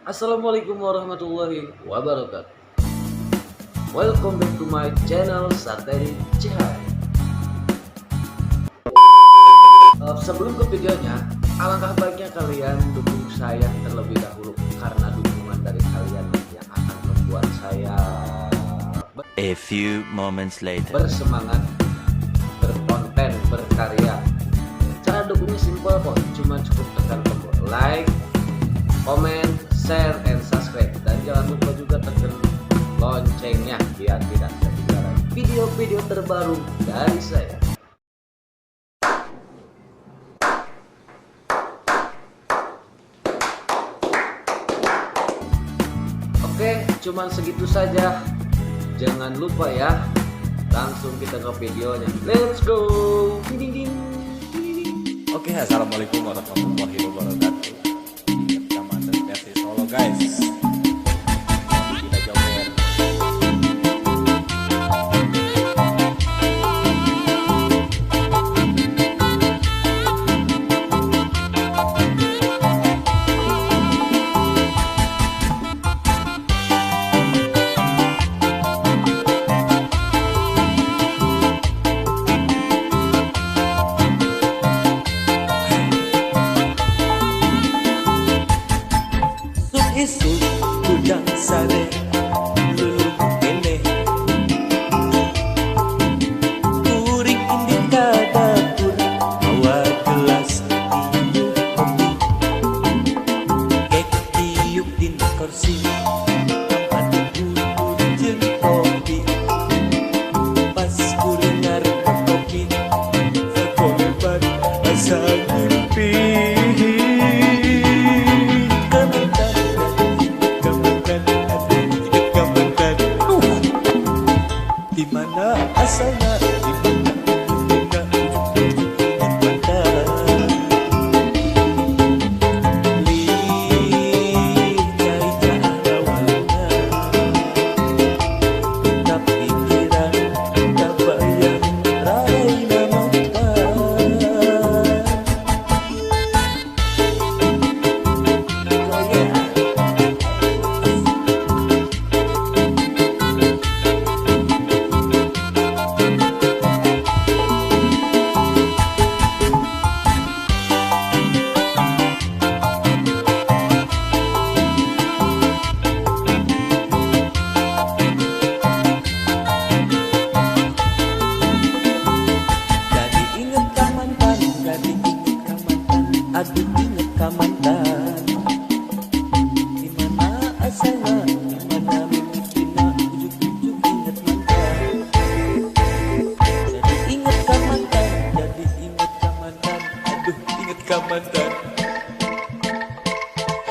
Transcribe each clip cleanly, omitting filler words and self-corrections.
Assalamualaikum warahmatullahi wabarakatuh. Welcome back to my channel Sarteri Cihai. Sebelum ke videonya, alangkah baiknya kalian dukung saya terlebih dahulu, karena dukungan dari kalian yang akan membuat saya A few moments later. bersemangat, berkonten, berkarya. Cara dukungnya simpel kok, cuma cukup tekan tombol like, komen, share, and subscribe. Dan jangan lupa juga tekan loncengnya biar tidak ketinggalan video-video terbaru dari saya. Oke, cuman segitu saja. Jangan lupa ya, langsung kita ke videonya. Let's go. Ding, ding, ding. Oke, assalamualaikum warahmatullahi wabarakatuh. Ramadan versi Solo guys. Kita joget. Isu udang sare lulu kene kuring indi ka dapur bawa gelas tiup kopi kek tiup din kursi adu bubur jeung kopi pas kulingar kopi sakolebat asa ngimpi. Dimana asalnya, dimana ujungnya, ujung-ujungnya pandang. Lih cari cara waluna, tak pikiran, tak bayang, rai namakan. Aduh inget ka mantan, dimana asalnya, dimana mimpinya, ujuk-ujuk inget mantan. Jadi inget ka mantan, jadi inget ka mantan, aduh inget ka mantan.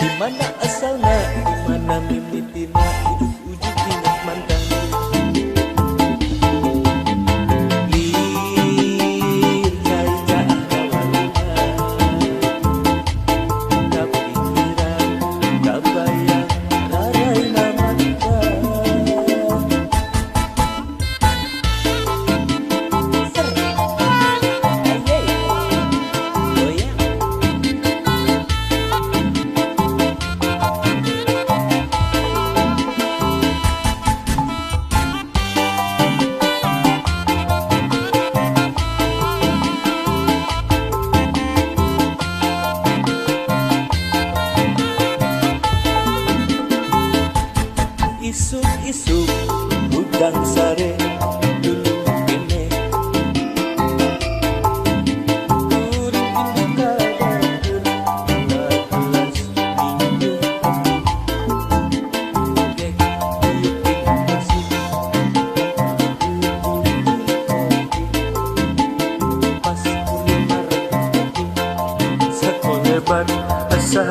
Dimana asalnya, dimana mimpinya, ujuk-ujuk inget mantan. Isuk-isuk udang sare dulu kene kuring indi ka dapur bawa gelas minum kopi kek tiup din kursi pas kulingar kopi sakolebat asa